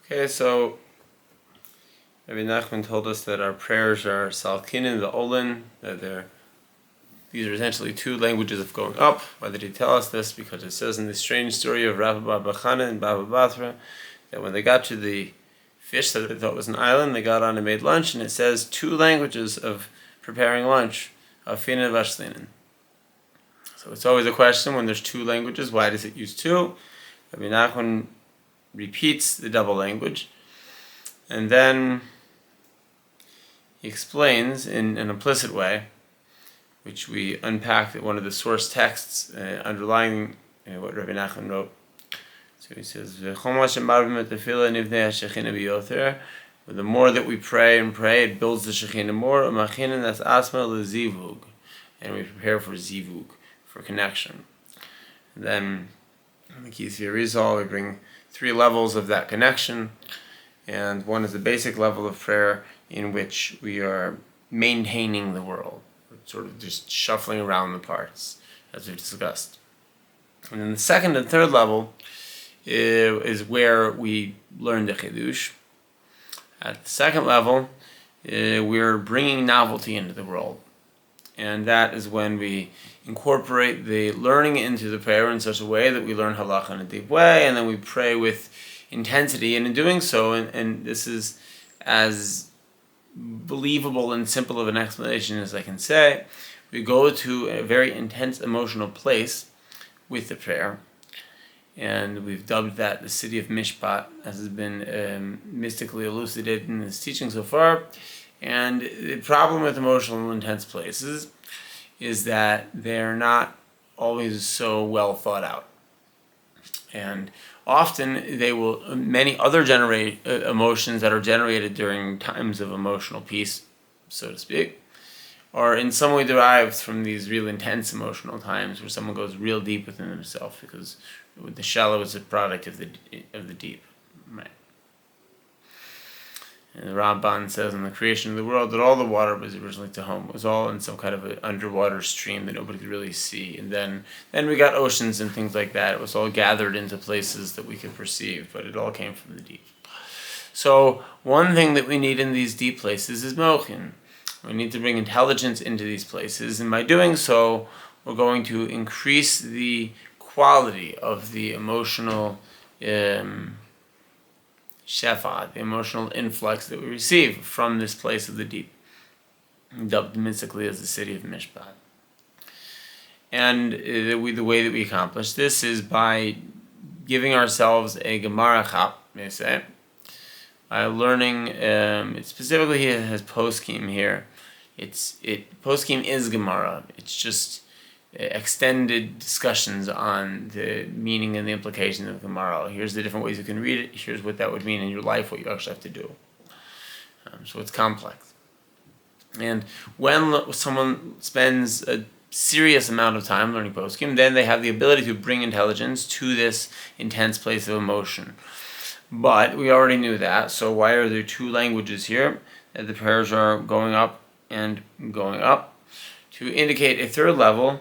Okay, so Rabbi Nachman told us that our prayers are Salkinin, the Olin, that these are essentially two languages of going up. Why did he tell us this? Because it says in the strange story of Rabbah Bar Bar Chana and Rabbah Bar Bar that when they got to the fish that they thought was an island, they got on and made lunch, and it says two languages of preparing lunch, Afinin Vashlinin. So it's always a question when there's two languages, why does it use two? Rabbi Nachman repeats the double language, and then he explains in an implicit way, which we unpacked at one of the source texts underlying what Rabbi Nachman wrote. So he says, the more that we pray and pray, it builds the Shekhinah more, and we prepare for zivug, for connection. And then in the Likutei Moharan, we bring three levels of that connection, and one is the basic level of prayer in which we are maintaining the world, sort of just shuffling around the parts, as we've discussed. And then the second and third level is where we learn the Chidush. At the second level, we're bringing novelty into the world. And that is when we incorporate the learning into the prayer in such a way that we learn halacha in a deep way, and then we pray with intensity. And in doing so, and this is as believable and simple of an explanation as I can say, we go to a very intense emotional place with the prayer. And we've dubbed that the city of Mishpat, as has been mystically elucidated in this teaching so far. And the problem with emotional and intense places is that they're not always so well thought out. And often many other emotions that are generated during times of emotional peace, so to speak, are in some way derived from these real intense emotional times where someone goes real deep within themselves, because the shallow is a product of the deep, right? And the Ramban says in the creation of the world that all the water was originally Tehom. It was all in some kind of an underwater stream that nobody could really see. And then we got oceans and things like that. It was all gathered into places that we could perceive, but it all came from the deep. So one thing that we need in these deep places is mochin. We need to bring intelligence into these places, and by doing so, we're going to increase the quality of the emotional shefa, the emotional influx that we receive from this place of the deep, dubbed mystically as the city of Mishpat. And the way that we accomplish this is by giving ourselves a Gemara chap, may say, by learning. It specifically has poskim here. Poskim is Gemara. It's just extended discussions on the meaning and the implication of Gemara. Here's the different ways you can read it. Here's what that would mean in your life, what you actually have to do. So it's complex. And when someone spends a serious amount of time learning poskim, then they have the ability to bring intelligence to this intense place of emotion. But we already knew that, so why are there two languages here? That the prayers are going up and going up, to indicate a third level,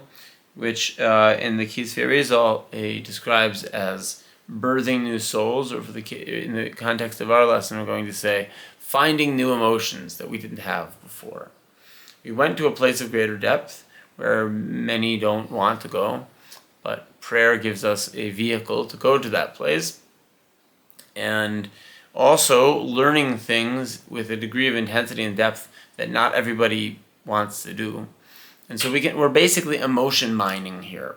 which in the Likutei Moharan he describes as birthing new souls, or in the context of our lesson, we're going to say finding new emotions that we didn't have before. We went to a place of greater depth where many don't want to go, but prayer gives us a vehicle to go to that place, and also learning things with a degree of intensity and depth that not everybody wants to do. And so we're basically emotion mining here.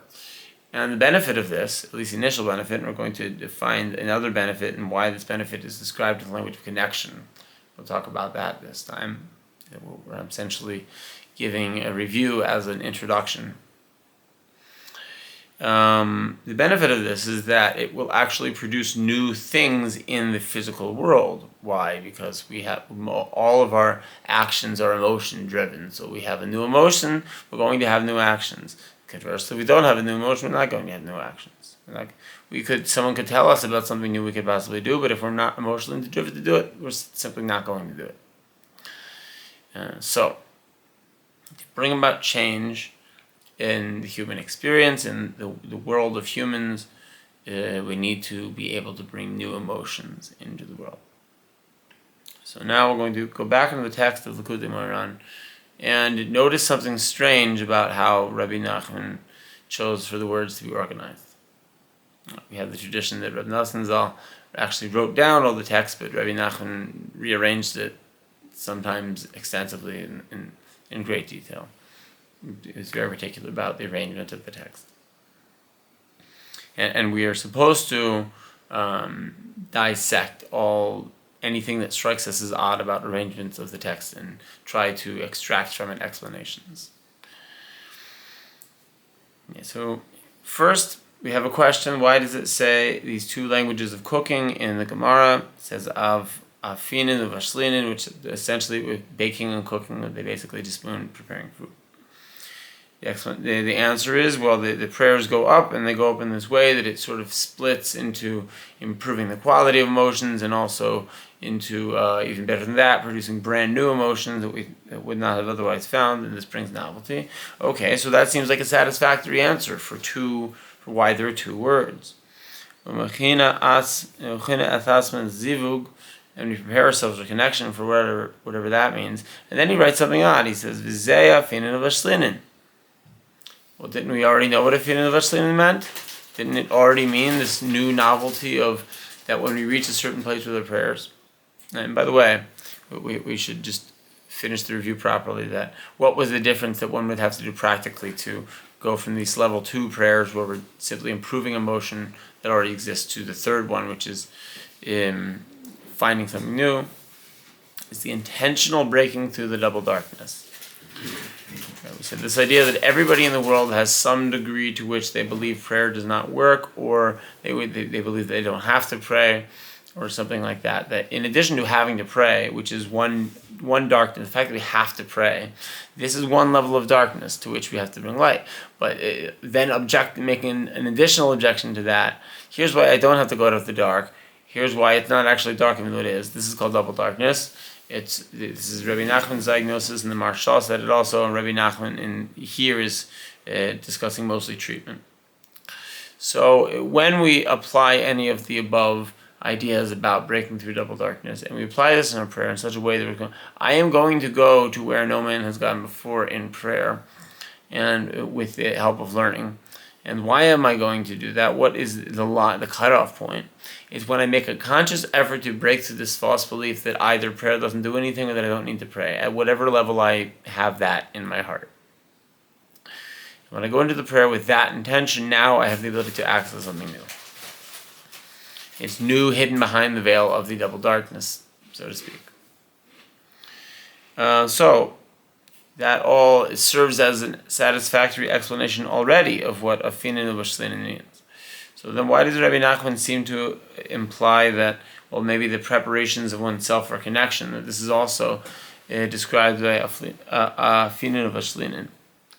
And the benefit of this, at least the initial benefit, and we're going to define another benefit and why this benefit is described in the language of connection. We'll talk about that this time. We're essentially giving a review as an introduction. The benefit of this is that it will actually produce new things in the physical world. Why? Because we have all of our actions are emotion driven. So we have a new emotion, we're going to have new actions. Conversely, if we don't have a new emotion, we're not going to have new actions. Someone could tell us about something new we could possibly do, but if we're not emotionally driven to do it, we're simply not going to do it. So, to bring about change in the human experience, in the world of humans, we need to be able to bring new emotions into the world. So now we're going to go back into the text of Likutei Moharan and notice something strange about how Rabbi Nachman chose for the words to be organized. We have the tradition that Rabbi Nachman actually wrote down all the text, but Rabbi Nachman rearranged it, sometimes extensively in great detail. He was very particular about the arrangement of the text. And we are supposed to dissect anything that strikes us as odd about arrangements of the text and try to extract from it explanations. Okay, so first, we have a question. Why does it say these two languages of cooking in the Gemara? It says afinin of ashlinin, which essentially with baking and cooking, they basically just mean preparing food. The answer is, well, the prayers go up, and they go up in this way that it sort of splits into improving the quality of emotions and also into, even better than that, producing brand new emotions that we would not have otherwise found, and this brings novelty. Okay, so that seems like a satisfactory answer for why there are two words. And we prepare ourselves for connection for whatever that means. And then he writes something odd. He says, V'zeya finin of ashlinin. Well, didn't we already know what a finin of ashlinin meant? Didn't it already mean this new novelty of that when we reach a certain place with our prayers? And by the way, we should just finish the review properly. That what was the difference that one would have to do practically to go from these level 2 prayers where we're simply improving emotion that already exists to the third one, which is finding something new. It's the intentional breaking through the double darkness. We said this idea that everybody in the world has some degree to which they believe prayer does not work, or they believe they don't have to pray, or something like that. That in addition to having to pray, which is one darkness, the fact that we have to pray, this is one level of darkness to which we have to bring light. But then making an additional objection to that. Here's why I don't have to go out of the dark. Here's why it's not actually dark even though it is. This is called double darkness. This is Rabbi Nachman's diagnosis, and the Marshal said it also, and Rabbi Nachman here is discussing mostly treatment. So when we apply any of the above ideas about breaking through double darkness, and we apply this in our prayer in such a way that I am going to go to where no man has gone before in prayer, and with the help of learning. And why am I going to do that? What is the cutoff point? It's when I make a conscious effort to break through this false belief that either prayer doesn't do anything or that I don't need to pray, at whatever level I have that in my heart. When I go into the prayer with that intention, now I have the ability to access something new. It's new, hidden behind the veil of the double darkness, so to speak. So that all serves as a satisfactory explanation already of what afinin u'bashlinin means. So then why does Rabbi Nachman seem to imply that, well, maybe the preparations of oneself for connection, that this is also described by afinin u'bashlinin?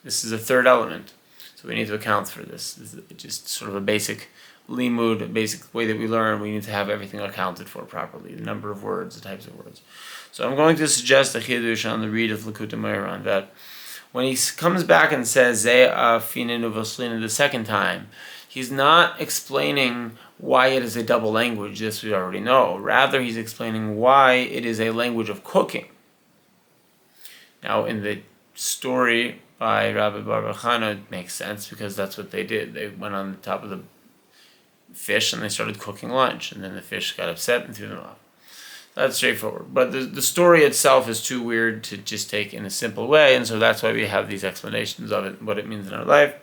This is a third element, so we need to account for this. This is just sort of a basic limud, a basic way that we learn. We need to have everything accounted for properly, the number of words, the types of words. So I'm going to suggest a chidush on the read of Likutei Moharan that when he comes back and says Ze afinin u'bashlinin the second time, he's not explaining why it is a double language. This we already know. Rather, he's explaining why it is a language of cooking. Now, in the story by Rabbah Bar Bar Chana, it makes sense because that's what they did. They went on the top of the fish and they started cooking lunch, and then the fish got upset and threw them off. That's straightforward. But the story itself is too weird to just take in a simple way, and so that's why we have these explanations of it, what it means in our life.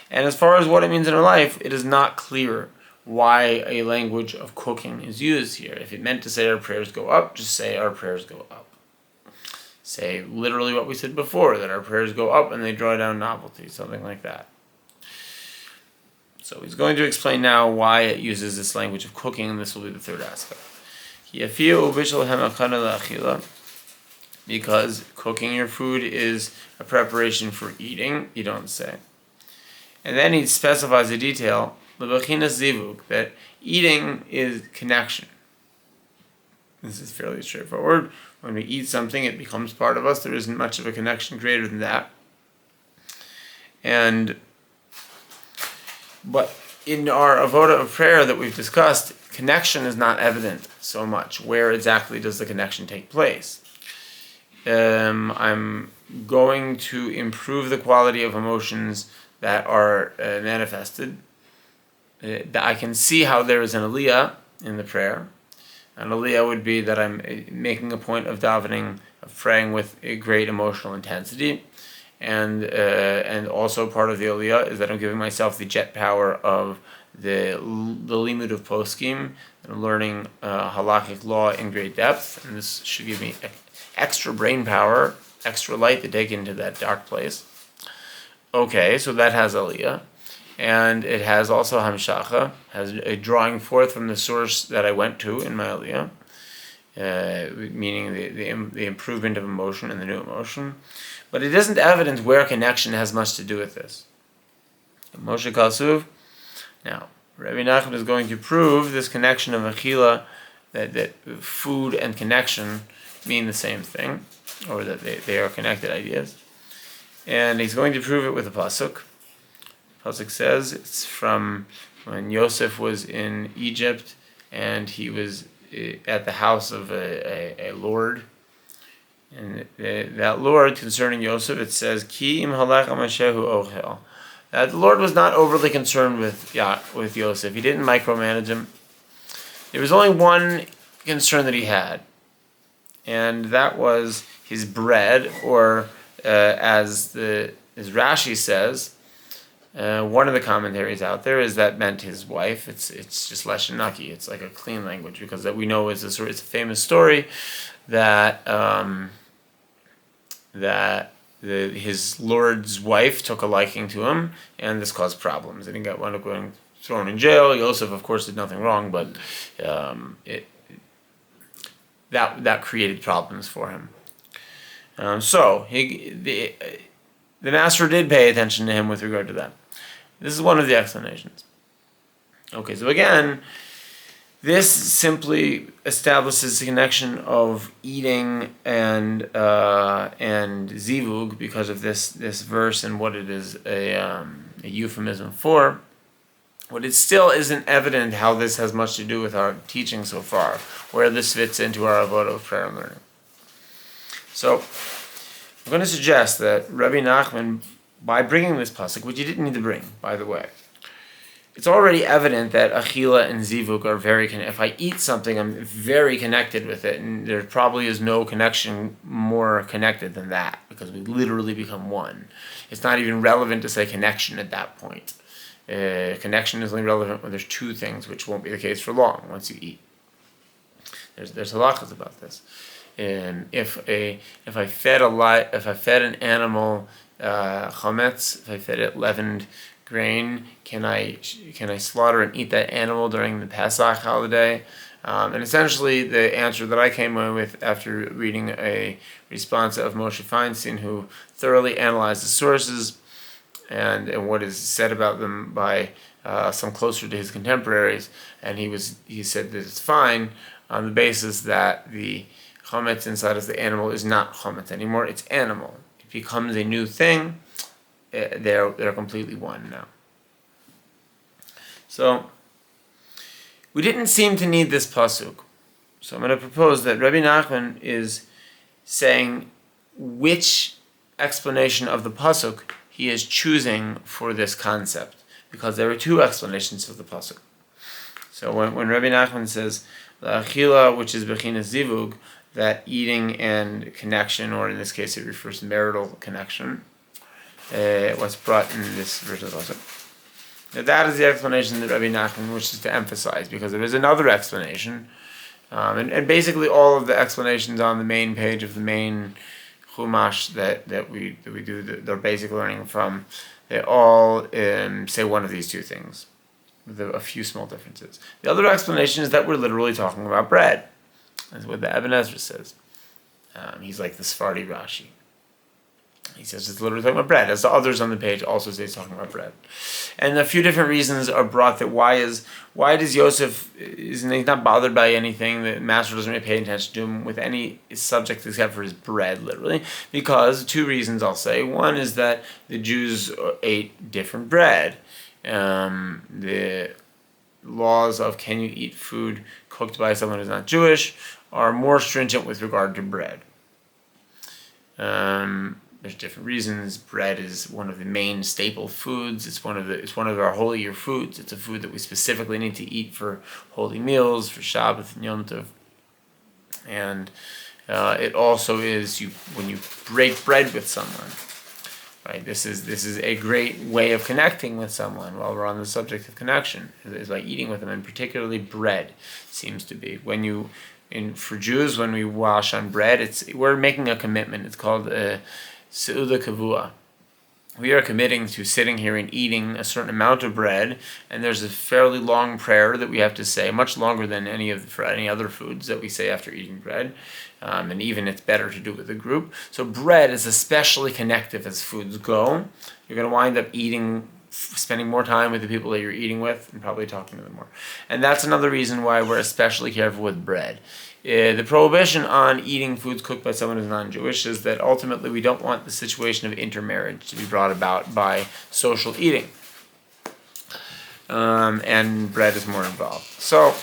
And as far as what it means in our life, it is not clear why a language of cooking is used here. If it meant to say our prayers go up, just say our prayers go up. Say literally what we said before, that our prayers go up and they draw down novelty, something like that. So he's going to explain now why it uses this language of cooking, and this will be the third aspect. Because cooking your food is a preparation for eating, you don't say. And then he specifies a detail, that eating is connection. This is fairly straightforward. When we eat something, it becomes part of us. There isn't much of a connection greater than that. But in our avoda of prayer that we've discussed, connection is not evident so much. Where exactly does the connection take place? I'm going to improve the quality of emotions that are manifested. I can see how there is an aliyah in the prayer. An aliyah would be that I'm making a point of davening, of praying with a great emotional intensity. And also part of the aliyah is that I'm giving myself the jet power of the limud of poskim, and I'm learning halakhic law in great depth, and this should give me extra brain power, extra light to take into that dark place. Okay, so that has aliyah, and it has also hamshacha, has a drawing forth from the source that I went to in my aliyah, meaning the improvement of emotion and the new emotion. But it isn't evident where connection has much to do with this. Moshe Kalsuv. Now, Rabbi Nachman is going to prove this connection of achila, that food and connection mean the same thing, or that they are connected ideas. And he's going to prove it with a pasuk. The pasuk says it's from when Yosef was in Egypt and he was at the house of a lord. And that Lord, concerning Yosef, it says, Ki im halach amashehu ochel. That the Lord was not overly concerned with Yosef. He didn't micromanage him. There was only one concern that he had, and that was his bread, or as Rashi says, one of the commentaries out there is that meant his wife. It's just lashon naki. It's like a clean language, because that we know it's a famous story that his lord's wife took a liking to him, and this caused problems, and he wound up getting thrown in jail. Yosef, of course, did nothing wrong, but that created problems for him. So the master did pay attention to him with regard to that. This is one of the explanations. Okay, so again, this simply establishes the connection of eating and zivug because of this verse and what it is a euphemism for. But it still isn't evident how this has much to do with our teaching so far, where this fits into our avodah of prayer and learning. So I'm going to suggest that Rabbi Nachman, by bringing this pasuk, which he didn't need to bring, by the way, it's already evident that achila and zivug are very connected. If I eat something, I'm very connected with it, and there probably is no connection more connected than that, because we literally become one. It's not even relevant to say connection at that point. Connection is only relevant when there's two things, which won't be the case for long once you eat. There's halachas about this. If I fed an animal chametz, if I fed it leavened grain, can I slaughter and eat that animal during the Pesach holiday? And essentially, the answer that I came away with after reading a response of Moshe Feinstein, who thoroughly analyzed the sources and what is said about them by some closer to his contemporaries, and he said that it's fine on the basis that the chametz inside of the animal is not chametz anymore; it's animal. It becomes a new thing. They're completely one now. So we didn't seem to need this pasuk. So I'm going to propose that Rabbi Nachman is saying which explanation of the pasuk he is choosing for this concept, because there are two explanations of the pasuk. So when Rabbi Nachman says the achila, which is bechinas zivug, that eating and connection, or in this case it refers to marital connection, was brought in this version of the pasuk. Now that is the explanation that Rabbi Nachman wishes to emphasize, because there is another explanation, and basically all of the explanations on the main page of the main Chumash that we do the basic learning from, they all say one of these two things, with a few small differences. The other explanation is that we're literally talking about bread. That's what the Ibn Ezra says. He's like the Sephardi Rashi. He says it's literally talking about bread, as the others on the page also say it's talking about bread. And a few different reasons are brought that why does Yosef, he's not bothered by anything, the master doesn't really pay attention to him with any subject except for his bread, literally. Because two reasons I'll say. One is that the Jews ate different bread. The laws of can you eat food cooked by someone who's not Jewish are more stringent with regard to bread. There's different reasons. Bread is one of the main staple foods. It's one of our holier foods. It's a food that we specifically need to eat for holy meals, for Shabbat and Yom Tov. And it also is when you break bread with someone. Right. This is a great way of connecting with someone. While we're on the subject of connection, is by eating with them, and particularly bread seems to be for Jews when we wash on bread. We're making a commitment. It's called Seuda Kavua. We are committing to sitting here and eating a certain amount of bread, and there's a fairly long prayer that we have to say, much longer than any other foods that we say after eating bread, and even it's better to do it with a group. So bread is especially connective as foods go. You're going to wind up spending more time with the people that you're eating with, and probably talking to them more. And that's another reason why we're especially careful with bread. The prohibition on eating foods cooked by someone who's non-Jewish is that ultimately we don't want the situation of intermarriage to be brought about by social eating. And bread is more involved. So,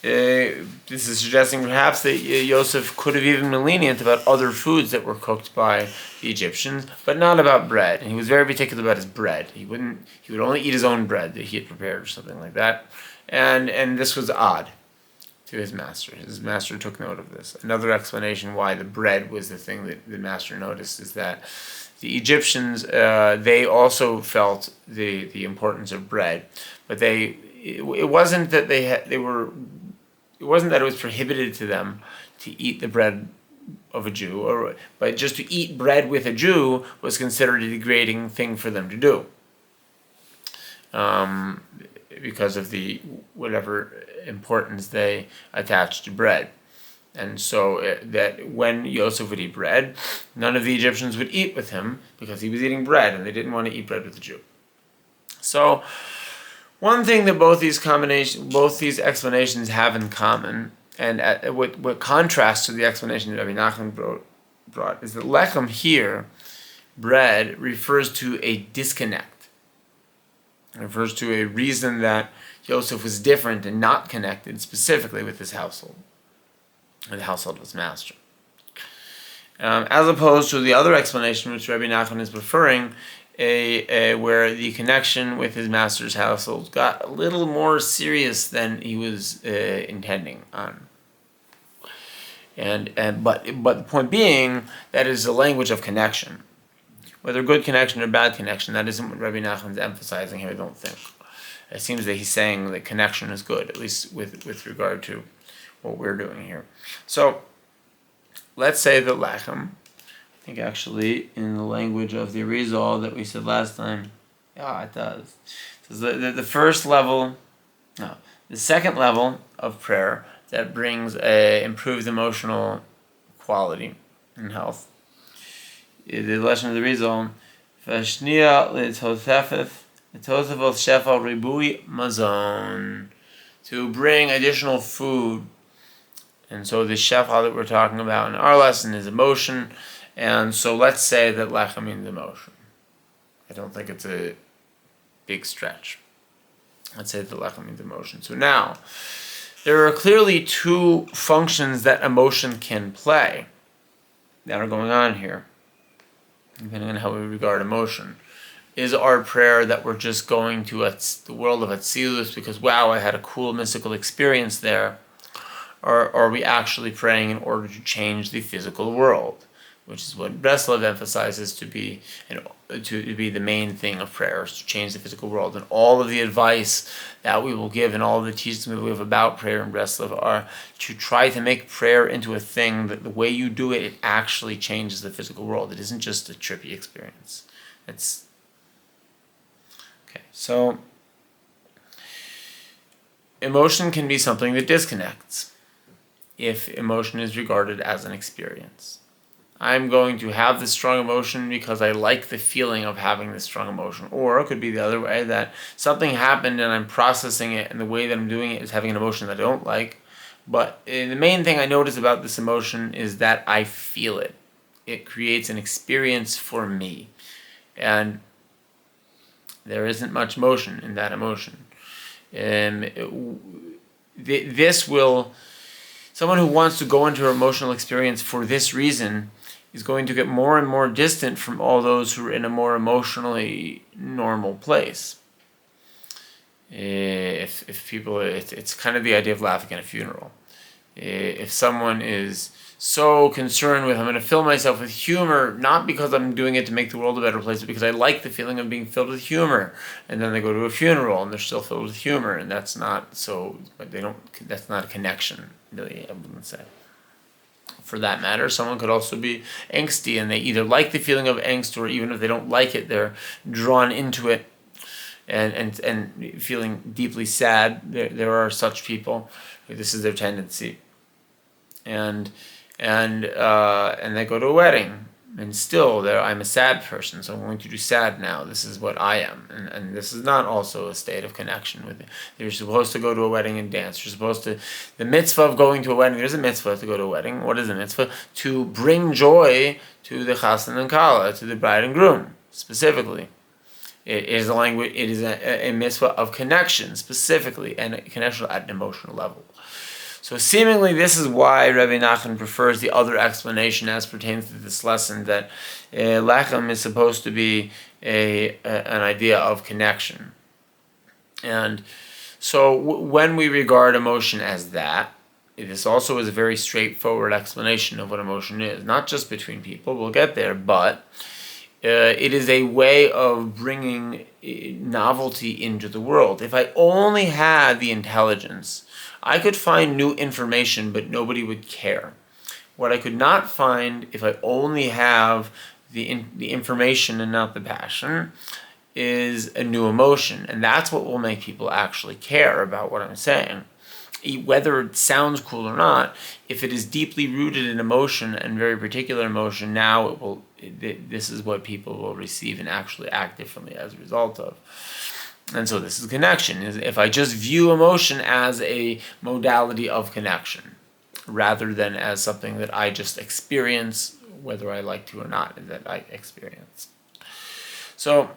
this is suggesting perhaps that Yosef could have even been lenient about other foods that were cooked by the Egyptians, but not about bread. And he was very particular about his bread. He would only eat his own bread that he had prepared or something like that. And this was odd to his master. His master took note of this. Another explanation why the bread was the thing that the master noticed is that the Egyptians, they also felt the importance of bread, but it wasn't that it was prohibited to them to eat the bread of a Jew, but just to eat bread with a Jew was considered a degrading thing for them to do, because of the whatever importance they attached to bread. And so that when Yosef would eat bread, none of the Egyptians would eat with him because he was eating bread and they didn't want to eat bread with a Jew. So one thing that both these explanations have in common, and what contrasts to the explanation that Rabbi Nachman brought, is that lechem here, bread, refers to a disconnect. It refers to a reason that Yosef was different and not connected specifically with his household, or the household of his master. As opposed to the other explanation which Rabbi Nachman is preferring, where the connection with his master's household got a little more serious than he was intending on. But the point being, that is a language of connection. Whether good connection or bad connection, that isn't what Rabbi Nachman's emphasizing here, I don't think. It seems that he's saying that connection is good, at least with regard to what we're doing here. So, let's say that lechem, I think actually in the language of the Arizal that we said last time, yeah, it does. So the second level of prayer that brings improved emotional quality and health. The lesson of the Arizal, Vashnia l'tosefef l'tosefot shefal ribui mazon, to bring additional food. And so the shefal that we're talking about in our lesson is emotion. And so let's say that lechem means emotion. I don't think it's a big stretch. Let's say that lechem means emotion. So now, there are clearly two functions that emotion can play that are going on here, depending on how we regard emotion. Is our prayer that we're just going to the world of Atzilus because, wow, I had a cool mystical experience there? Or are we actually praying in order to change the physical world? Which is what Breslov emphasizes to be the main thing of prayer, is to change the physical world. And all of the advice that we will give and all of the teachings we will give about prayer in Breslov are to try to make prayer into a thing that the way you do it, it actually changes the physical world. It isn't just a trippy experience. Okay, so emotion can be something that disconnects if emotion is regarded as an experience. I'm going to have this strong emotion because I like the feeling of having this strong emotion. Or it could be the other way, that something happened and I'm processing it, and the way that I'm doing it is having an emotion that I don't like. But the main thing I notice about this emotion is that I feel it. It creates an experience for me. And There isn't much motion in that emotion. This will, someone who wants to go into an emotional experience for this reason is going to get more and more distant from all those who are in a more emotionally normal place. If people, it's kind of the idea of laughing at a funeral. If someone is so concerned with, I'm going to fill myself with humor, not because I'm doing it to make the world a better place, but because I like the feeling of being filled with humor. And then they go to a funeral and they're still filled with humor, and that's not so, but they don't, that's not a connection, really, I wouldn't say. For that matter, someone could also be angsty, and they either like the feeling of angst, or even if they don't like it, they're drawn into it and feeling deeply sad. There are such people. This is their tendency. And they go to a wedding, and still I'm a sad person, so I'm going to do sad now. This is what I am, and this is not also a state of connection with it. You're supposed to go to a wedding and dance. You're supposed to, the mitzvah of going to a wedding, there's a mitzvah to go to a wedding. What is the mitzvah? To bring joy to the chassan and kala, to the bride and groom, specifically. It is a language. It is a mitzvah of connection, specifically, and a connection at an emotional level. So seemingly this is why Rabbi Nachman prefers the other explanation as pertains to this lesson, that lechem is supposed to be an idea of connection. And so when we regard emotion as that, this also is a very straightforward explanation of what emotion is. Not just between people, we'll get there, but it is a way of bringing novelty into the world. If I only had the intelligence, I could find new information, but nobody would care. What I could not find, if I only have the information and not the passion, is a new emotion. And that's what will make people actually care about what I'm saying. Whether it sounds cool or not, if it is deeply rooted in emotion, and very particular emotion, now this is what people will receive and actually act differently as a result of. And so this is connection. If I just view emotion as a modality of connection, rather than as something that I just experience, whether I like to or not, that I experience. So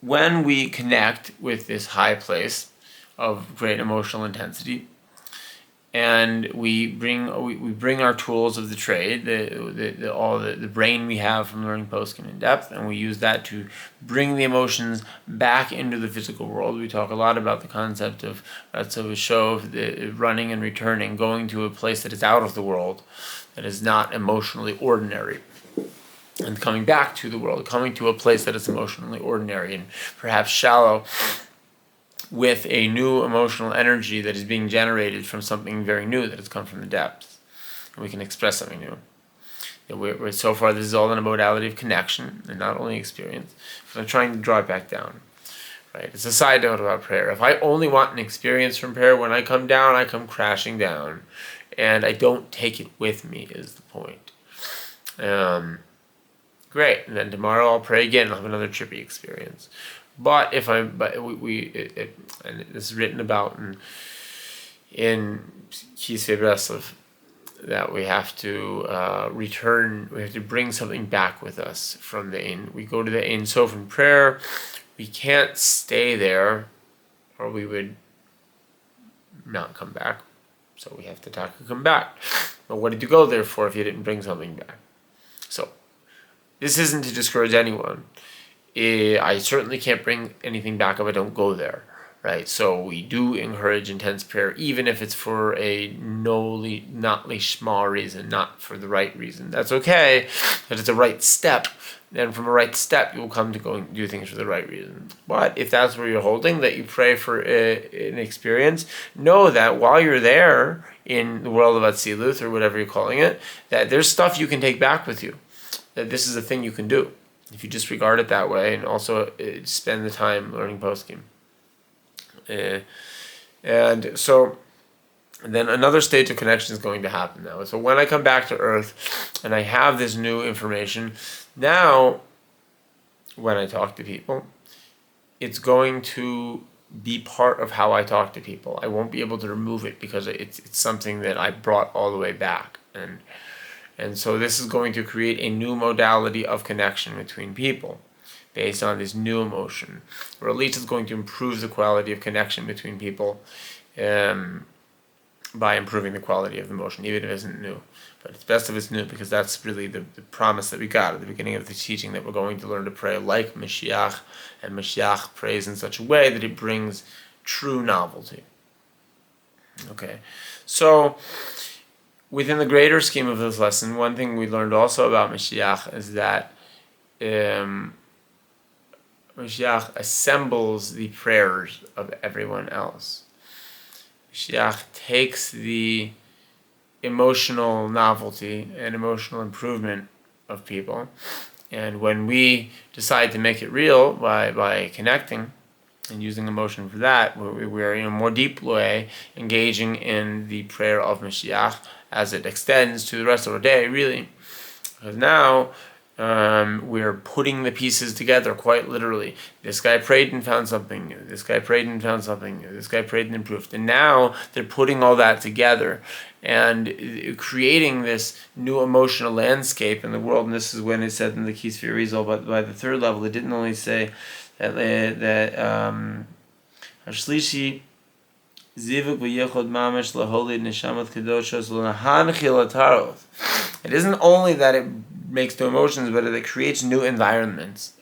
when we connect with this high place of great emotional intensity, and we bring our tools of the trade, the brain we have from learning poskim in depth, and we use that to bring the emotions back into the physical world. We talk a lot about the concept of a show of the running and returning, going to a place that is out of the world, that is not emotionally ordinary, and coming back to the world, coming to a place that is emotionally ordinary and perhaps shallow, with a new emotional energy that is being generated from something very new that has come from the depths. And we can express something new. So far, this is all in a modality of connection and not only experience. But I'm trying to draw it back down. Right? It's a side note about prayer. If I only want an experience from prayer, when I come down, I come crashing down. And I don't take it with me, is the point. Great. And then tomorrow I'll pray again and I'll have another trippy experience. But if and this is written about in Kisvei Breslov, that we have to return, we have to bring something back with us from the Ein. We go to the Ein Sof in prayer. We can't stay there, or we would not come back. So we have to come back. But what did you go there for if you didn't bring something back? So this isn't to discourage anyone. I certainly can't bring anything back if I don't go there, right? So we do encourage intense prayer, even if it's for a not lishma reason, not for the right reason. That's okay, but it's a right step. Then from a right step, you'll come to go and do things for the right reason. But if that's where you're holding, that you pray for an experience, know that while you're there in the world of Atziluth, or whatever you're calling it, that there's stuff you can take back with you, that this is a thing you can do. If you just regard it that way, and also spend the time learning poskim. And so then another stage of connection is going to happen now. So when I come back to Earth and I have this new information, now when I talk to people, it's going to be part of how I talk to people. I won't be able to remove it because it's something that I brought all the way back. And so this is going to create a new modality of connection between people. based on this new emotion, or at least it's going to improve the quality of connection between people by improving the quality of the emotion, even if it isn't new. But it's best if it's new, because that's really the promise that we got at the beginning of the teaching, that we're going to learn to pray like Mashiach, and Mashiach prays in such a way that it brings true novelty. Okay, so within the greater scheme of this lesson, one thing we learned also about Mashiach is that Mashiach assembles the prayers of everyone else. Mashiach takes the emotional novelty and emotional improvement of people, and when we decide to make it real by connecting and using emotion for that, we're in a more deep way engaging in the prayer of Mashiach as it extends to the rest of our day, really. Because now we're putting the pieces together quite literally. This guy prayed and found something new. This guy prayed and found something new. This guy prayed and improved. And now they're putting all that together and creating this new emotional landscape in the world. And this is when it said in the Kisvei Rizal, but by the third level, it didn't only say that Hashlishi Zivuk v'yechod mamish laholi neshamat kedoshos l'nahanchil ataros. It isn't only that it makes new emotions, but it creates new environments.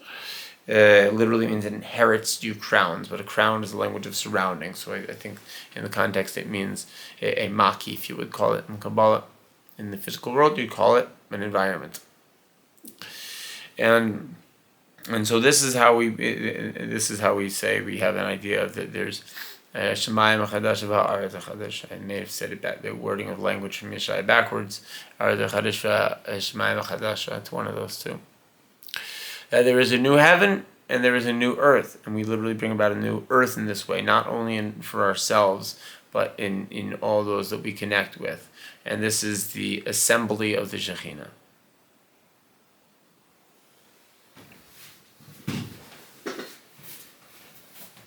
Literally means it inherits new crowns, but a crown is the language of surroundings. So I think in the context it means a maki, if you would call it in Kabbalah. In the physical world, you'd call it an environment. And so this is how we say we have an idea of that there's Shemayim Chadash v'Ha'aretz Chadash. I may have said it back, the wording of language from Yeshaya backwards. Ha'aretz Chadash v'Shemayim Chadash. It's one of those two. There is a new heaven and there is a new earth, and we literally bring about a new earth in this way, not only for ourselves, but in all those that we connect with. And this is the assembly of the Shekhinah.